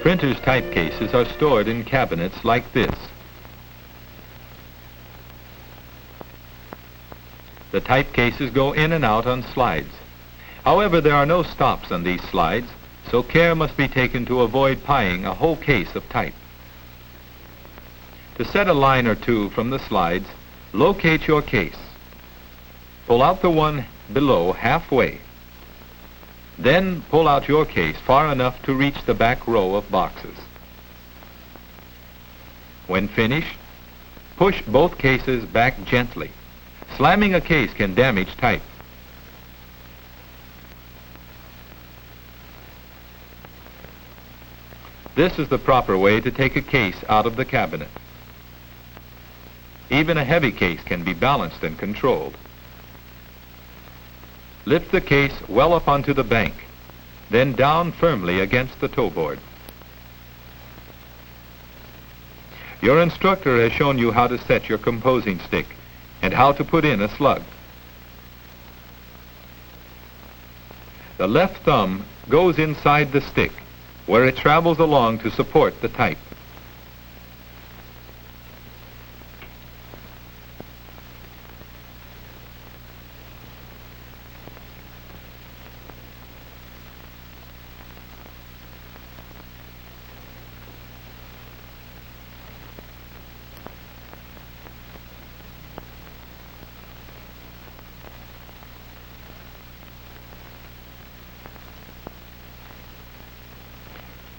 Printers' type cases are stored in cabinets like this. The type cases go in and out on slides. However, there are no stops on these slides, so care must be taken to avoid pieing a whole case of type. To set a line or two from the slides, locate your case. Pull out the one below halfway. Then pull out your case far enough to reach the back row of boxes. When finished, push both cases back gently. Slamming a case can damage type. This is the proper way to take a case out of the cabinet. Even a heavy case can be balanced and controlled. Lift the case well up onto the bank, then down firmly against the toe board. Your instructor has shown you how to set your composing stick and how to put in a slug. The left thumb goes inside the stick, where it travels along to support the type.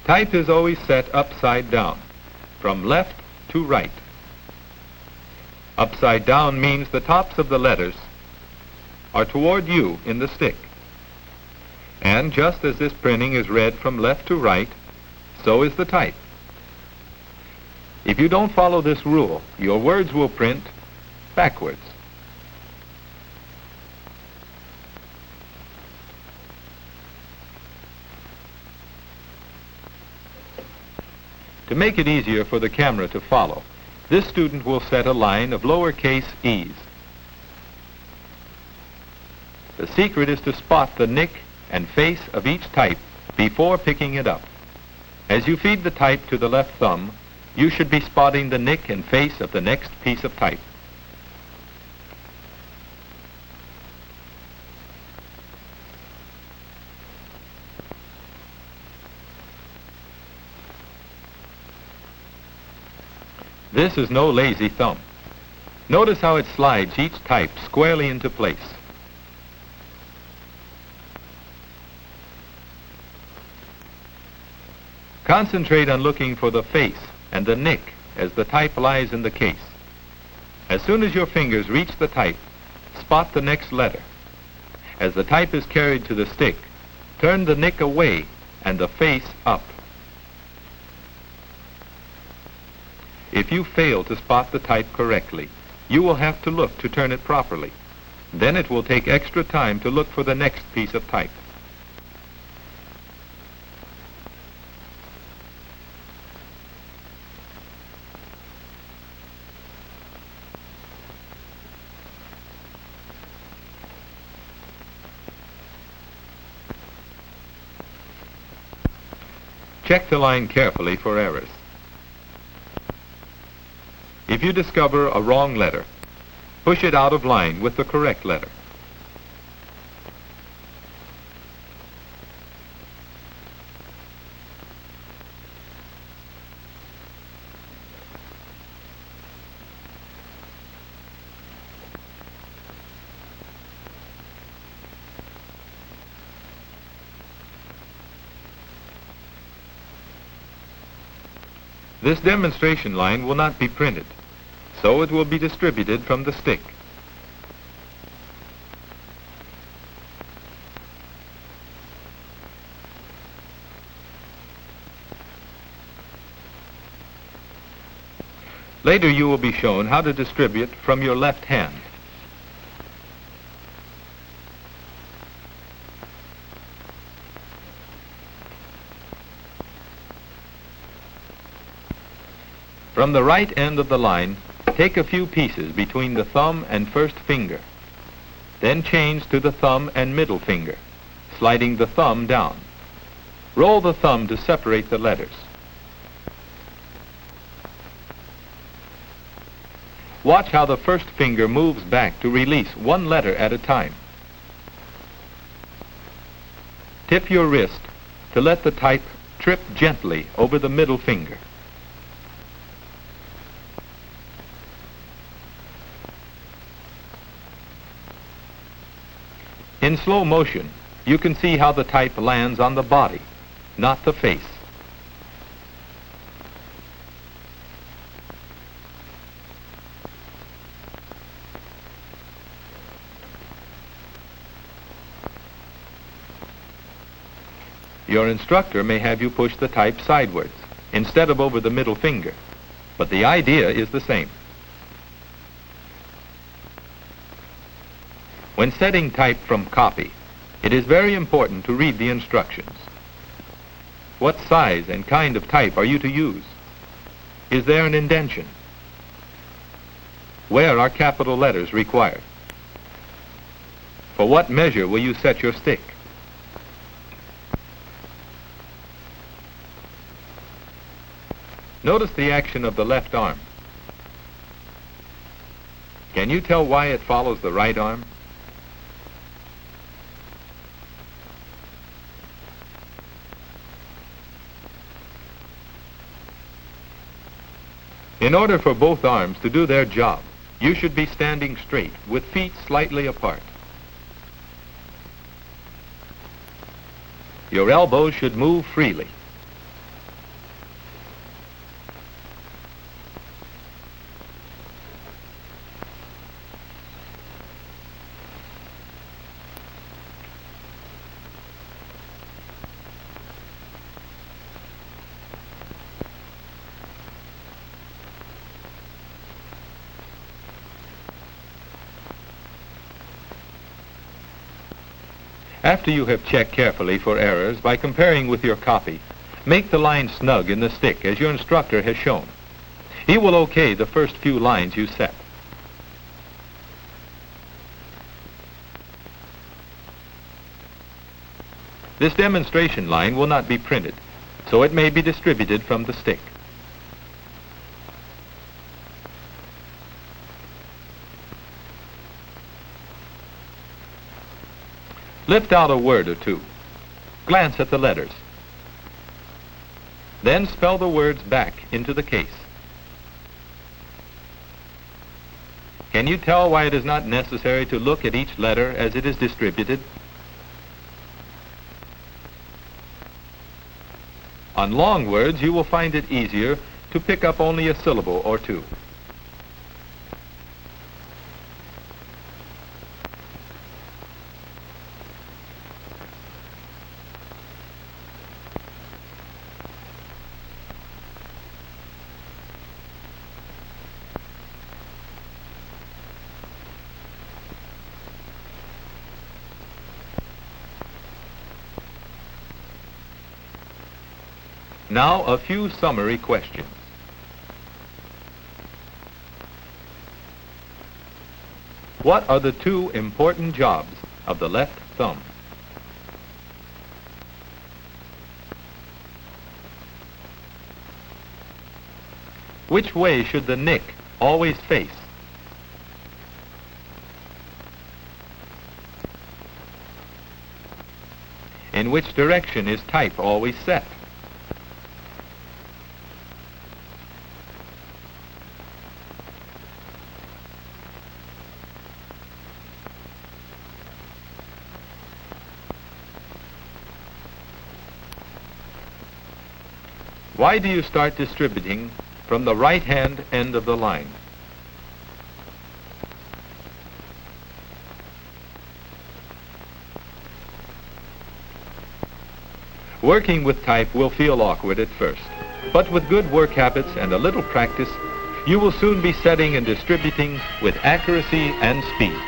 Type is always set upside down, from left to right. Upside down means the tops of the letters are toward you in the stick. And just as this printing is read from left to right, so is the type. If you don't follow this rule, your words will print backwards. To make it easier for the camera to follow, this student will set a line of lowercase e's. The secret is to spot the nick and face of each type before picking it up. As you feed the type to the left thumb, you should be spotting the nick and face of the next piece of type. This is no lazy thumb. Notice how it slides each type squarely into place. Concentrate on looking for the face and the nick as the type lies in the case. As soon as your fingers reach the type, spot the next letter. As the type is carried to the stick, turn the nick away and the face up. If you fail to spot the type correctly, you will have to look to turn it properly. Then it will take extra time to look for the next piece of type. Check the line carefully for errors. If you discover a wrong letter, push it out of line with the correct letter. This demonstration line will not be printed, so it will be distributed from the stick. Later you will be shown how to distribute from your left hand. From the right end of the line, take a few pieces between the thumb and first finger. Then change to the thumb and middle finger, sliding the thumb down. Roll the thumb to separate the letters. Watch how the first finger moves back to release one letter at a time. Tip your wrist to let the type trip gently over the middle finger. In slow motion, you can see how the type lands on the body, not the face. Your instructor may have you push the type sidewards instead of over the middle finger, but the idea is the same. When setting type from copy, it is very important to read the instructions. What size and kind of type are you to use? Is there an indentation? Where are capital letters required? For what measure will you set your stick? Notice the action of the left arm. Can you tell why it follows the right arm? In order for both arms to do their job, you should be standing straight with feet slightly apart. Your elbows should move freely. After you have checked carefully for errors by comparing with your copy, make the line snug in the stick as your instructor has shown. He will okay the first few lines you set. This demonstration line will not be printed, so it may be distributed from the stick. Lift out a word or two. Glance at the letters. Then spell the words back into the case. Can you tell why it is not necessary to look at each letter as it is distributed? On long words, you will find it easier to pick up only a syllable or two. Now, a few summary questions. What are the two important jobs of the left thumb? Which way should the nick always face? In which direction is type always set? Why do you start distributing from the right-hand end of the line? Working with type will feel awkward at first, but with good work habits and a little practice, you will soon be setting and distributing with accuracy and speed.